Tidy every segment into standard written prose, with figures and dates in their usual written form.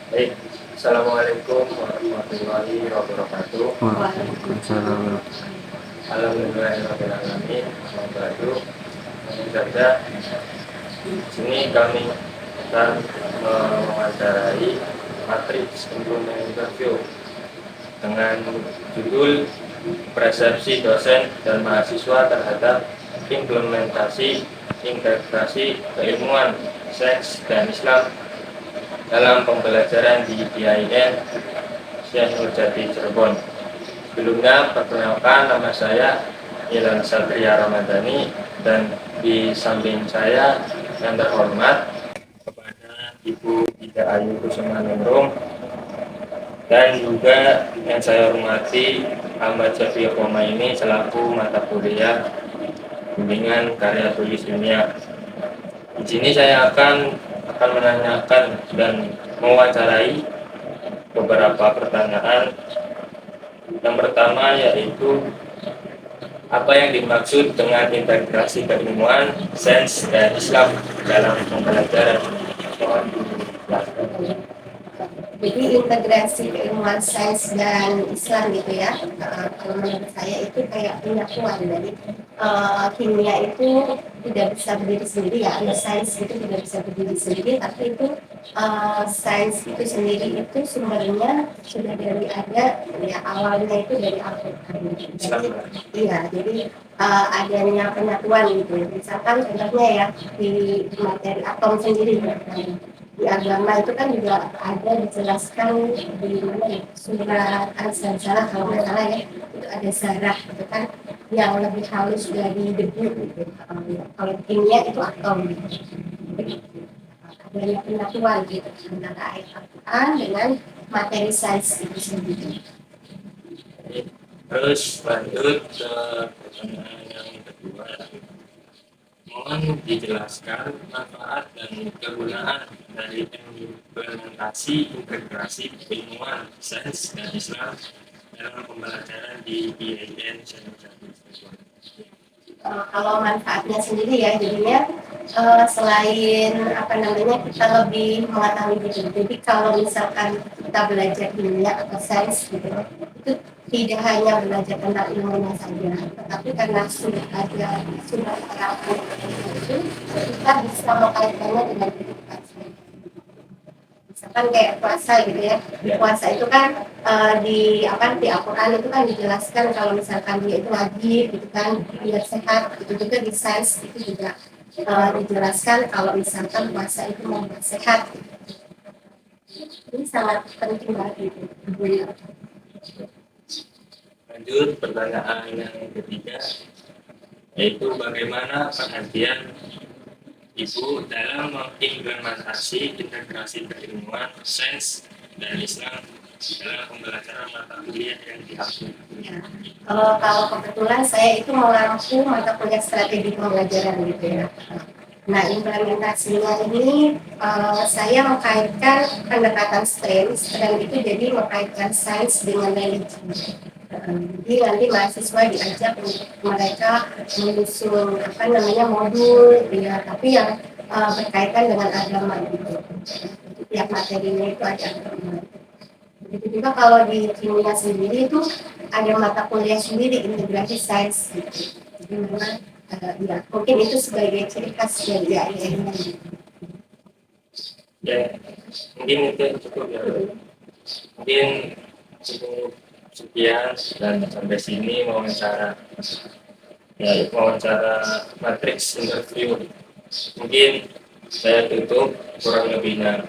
Baik, Assalamualaikum warahmatullahi wabarakatuh. Waalaikumsalam. Alhamdulillahirrahmanirrahim. Wabarakatuh. Saja, di sini kami akan mewawancarai matriks implement interview dengan judul persepsi dosen dan mahasiswa terhadap implementasi integrasi keilmuan, sains, dan Islam dalam pembelajaran di IAIN Syekh Nurjati Cirebon. Sebelumnya perkenalkan, nama saya Ilham Satria Ramadhani, dan di samping saya yang terhormat kepada Ibu Ida Ayu Kusumaningrum, dan juga yang saya hormati Ahmad Syafiq ini selaku mata kuliah bimbingan karya tulis ilmiah. Di sini saya akan menanyakan dan mewawancarai beberapa pertanyaan. Yang pertama yaitu apa yang dimaksud dengan integrasi keilmuan, sains, dan Islam dalam pembelajaran? Mohon dijelaskan. Jadi integrasi keilmuan sains dan Islam gitu ya. Kalau menurut saya itu kayak penyatuan dari kimia itu tidak bisa berdiri sendiri ya, sains itu tidak bisa berdiri sendiri, tapi itu sains itu sendiri itu sumbernya sudah dari ada ya, awalnya itu dari Al-Quran. Jadi iya, jadi adanya penyatuan gitu. Misalkan contohnya ya di materi atom sendiri di agama itu kan juga ada dijelaskan di mana ya, surat Al-Zalzalah kalau nggak salah ya, itu ada zarah itu kan yang lebih halus dari debu gitu. Kalau kimia itu atom gitu. Adanya penyatuan gitu antara ayat Al-Quran dengan materi sains itu sendiri. Terus lanjut ke pertanyaan yang kedua. Mohon dijelaskan manfaat dan kegunaan dari implementasi integrasi keilmuan, sains, dan Islam dalam pembelajaran di IAIN Syekh Nurjati Cirebon. Kalau manfaatnya sendiri ya, jadinya selain apa namanya kita lebih mengetahui gitu. Jadi kalau misalkan kita belajar kimia atau sains gitu, itu tidak hanya belajar tentang ilmunya saja, tetapi karena sudah terapkan itu, kita bisa mengkaitkannya dengan kehidupan sehari-hari. Misalkan kayak puasa gitu ya, puasa itu kan di Al-Quran itu kan dijelaskan kalau misalkan dia itu wajib gitu kan biar sehat, itu juga di sains itu juga dijelaskan kalau misalkan puasa itu membuat sehat. Ini sangat penting banget gitu. Lanjut pertanyaan yang ketiga, yaitu bagaimana perhatian Ibu dalam mengimplementasi integrasi keilmuan, sains, dan Islam dalam pembelajaran mata kuliah yang diambil. Ya. Kalau kebetulan saya itu mengampu mata kuliah strategi pembelajaran gitu ya. Nah, implementasinya ini saya mengkaitkan pendekatan STEM itu jadi mengkaitkan sains dengan religi. Jadi nanti mahasiswa diajak untuk mereka menyusun apa namanya modul ya, tapi yang berkaitan dengan agama gitu. Tiap materinya itu ada agama. Begitu juga kalau di kimia sendiri itu ada mata kuliah sendiri integrasi sains gitu. Jadi memang ya mungkin itu sebagai ciri khas dari IAIN. Ya, mungkin itu cukup ya. Mungkin cukup sekian, dan sampai sini wawancara matriks interview. Mungkin saya tutup, kurang lebihnya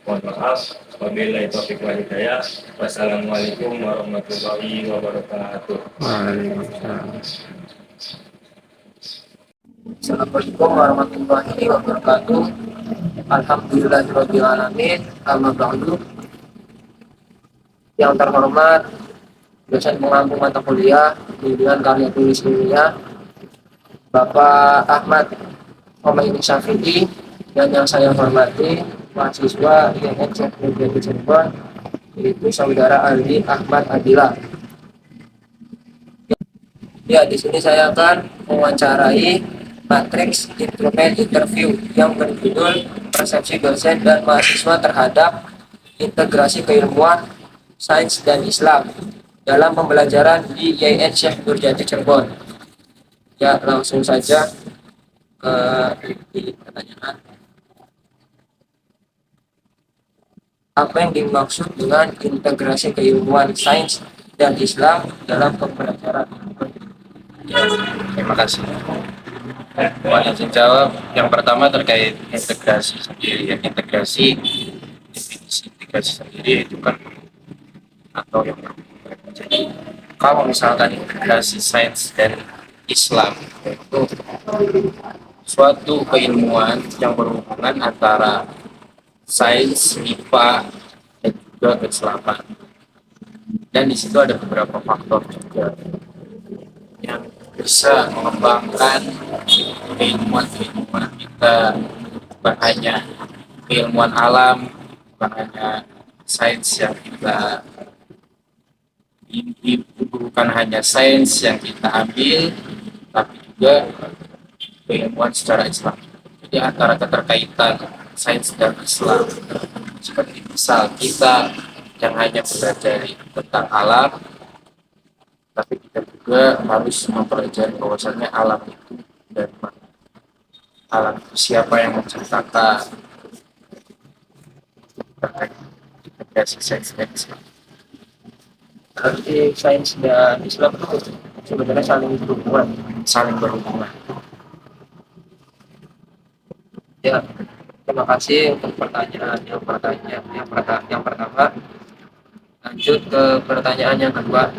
mohon maaf. Wabillahi taufiq wal hidayah. Wassalamualaikum warahmatullahi wabarakatuh. Waalaikumsalam. Assalamualaikum warahmatullahi wabarakatuh. Alhamdulillahirabbil alamin. Amma ba'du. Yang terhormat dosen pengampu mata kuliah bimbingan karya tulis ilmiah Bapak Ahmad Syafi'i, dan yang saya hormati mahasiswa IAIN Syekh Nurjati Cirebon, yaitu saudara Ali Ahmad Adila. Ya, di sini saya akan mewawancarai matriks instrumen interview yang berjudul persepsi dosen dan mahasiswa terhadap integrasi keilmuan, sains dan Islam dalam pembelajaran di YN Syekh Nurjati Cirebon. Ya, langsung saja ke inti pertanyaan. Apa yang dimaksud dengan integrasi keilmuan, sains dan Islam dalam pembelajaran? Ya, terima kasih. Mohon izin jawab. Yang pertama terkait integrasi sendiri. Ya, definisi integrasi sendiri itu kan atau yang berhubungan. Jadi kalau misalkan integrasi sains dan Islam itu suatu keilmuan yang berhubungan antara sains, IPA, dan juga keislaman. Dan di situ ada beberapa faktor juga yang bisa mengembangkan keilmuan kita, bukan hanya keilmuan alam, bukan hanya sains yang kita ini, bukan hanya sains yang kita ambil, tapi juga keilmuan secara Islam. Jadi antara keterkaitan sains dan Islam, seperti misal kita yang hanya mempelajari tentang alam, tapi kita juga harus mempelajari bahwasannya alam itu dari mana, alam itu siapa yang menciptakan, terkait integrasi sains dan Islam. Berarti sains dan Islam itu sebenarnya saling berhubungan. Ya, terima kasih untuk pertanyaan yang pertama. Lanjut ke pertanyaan yang kedua.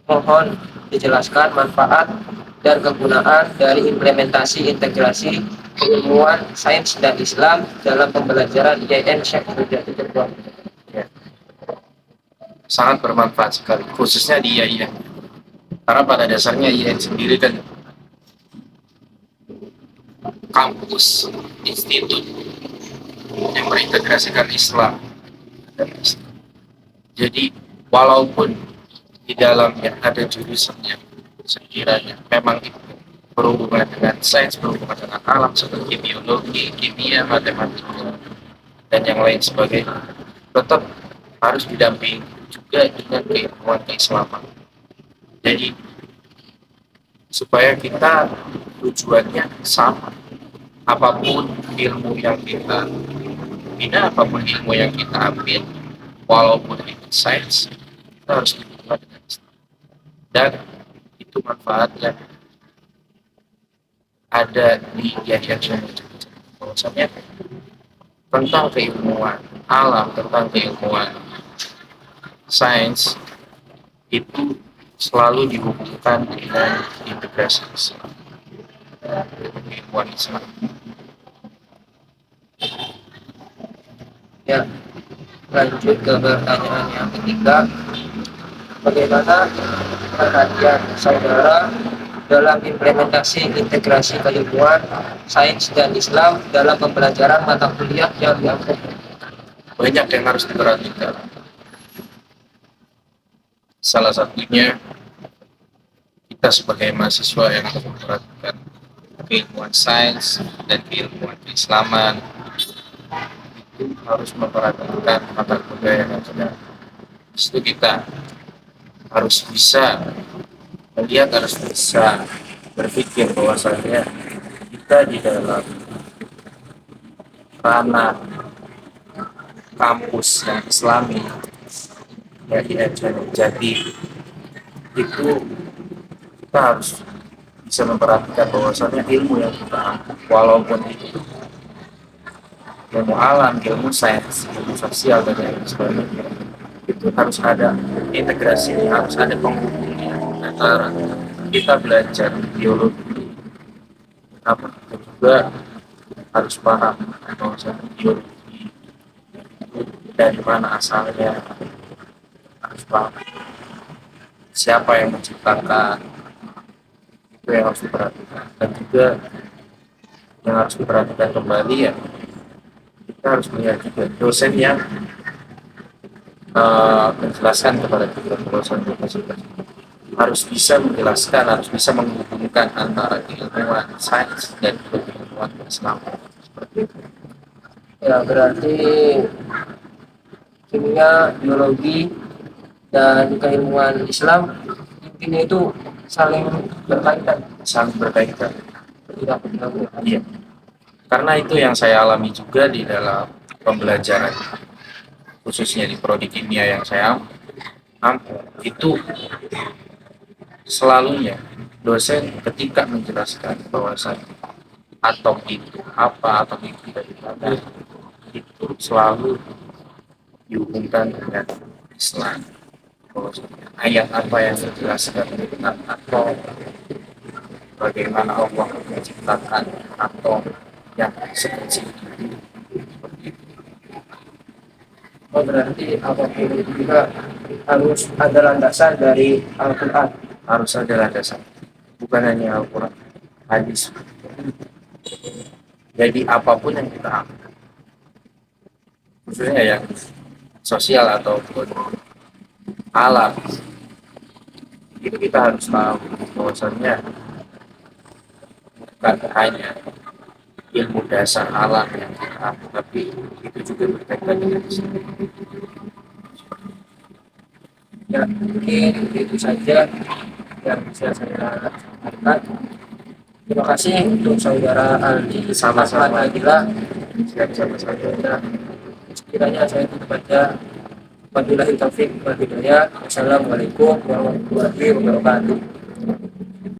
Mohon dijelaskan manfaat dan kegunaan dari implementasi integrasi keilmuan, sains dan Islam dalam pembelajaran YN Syekh Nurjati Cirebon. Ya, sangat bermanfaat sekali, khususnya di IAIN. Karena pada dasarnya IAIN sendiri kan kampus, institut yang berintegrasikan Islam dan Islam. Jadi walaupun di dalamnya ada jurusan yang sekiranya memang itu berhubungan dengan sains, berhubungan dengan alam seperti biologi, kimia, matematika, dan yang lain sebagainya, tetap harus didampingi juga dengan keilmuan keislaman. Jadi supaya kita tujuannya sama, apapun ilmu yang kita bina, apapun ilmu yang kita ambil, walaupun itu sains, kita harus berhubungan dengan Islam. Dan itu manfaatnya ada di Yayasan Syekh, bahwasanya tentang keilmuan alam, tentang keilmuan sains itu selalu dihubungkan dengan integrasi Islam, keilmuan Islam. Ya, lanjut ke pertanyaan yang ketiga. Bagaimana perhatian saudara dalam implementasi integrasi keilmuan, sains dan Islam dalam pembelajaran mata kuliah yang diambil? Banyak yang harus diperhatikan. Salah satunya kita sebagai mahasiswa yang harus memperhatikan keilmuan sains dan keilmuan keislaman, itu harus memperhatikan mata kuliah yang ada. Di situ kita harus bisa melihat, harus bisa berpikir bahwasanya kita di dalam ranah kampus yang Islami, ya di jadi itu kita harus bisa memperhatikan bahwasanya ilmu yang kita ambil, walaupun itu ilmu alam, ilmu sains, ilmu sosial dan lain sebagainya, itu harus ada integrasi, harus ada penghubungnya antara kita belajar biologi, apa kita juga harus paham bahwasanya biologi itu dari mana asalnya, harus paham siapa yang menciptakan, itu yang harus diperhatikan. Dan juga yang harus diperhatikan kembali, ya kita harus melihat juga dosen yang menjelaskan kepada kita, dosen harus bisa menjelaskan, harus bisa menghubungkan antara keilmuan sains dan keilmuan Islam, seperti itu. Ya, berarti kimia, biologi, dan keilmuan Islam intinya itu saling berkaitan, Sangat berkaitan. tidak bergabung. Iya. Karena itu yang saya alami juga di dalam pembelajaran, khususnya di prodi kimia yang saya ampu, itu selalunya dosen ketika menjelaskan bahwasan atom itu apa, atom itu dari mana, itu selalu dihubungkan dengan Islam. Bahwasanya ayat apa yang menjelaskan tentang atom, bagaimana Allah menciptakan atom yang sekecil itu, seperti itu. Oh, berarti apapun itu juga harus ada landasan dari Al-Quran. Harus ada landasan, bukan hanya Al-Quran, hadis. Jadi apapun yang kita ambil, khususnya yang sosial ataupun alam, itu kita harus tahu bahwasannya bukan hanya ilmu dasar alam yang kita ambil, tapi itu juga berkaitan dengan Islam. Ya, mungkin itu saja yang bisa saya sampaikan. Terima kasih untuk saudara Aldi Sama-sama. Ahmad Nabila. Sama-sama saja. Dan sekiranya saya tutup baca wabillahi taufiq wal hidayah. Wassalamualaikum warahmatullahi wabarakatuh.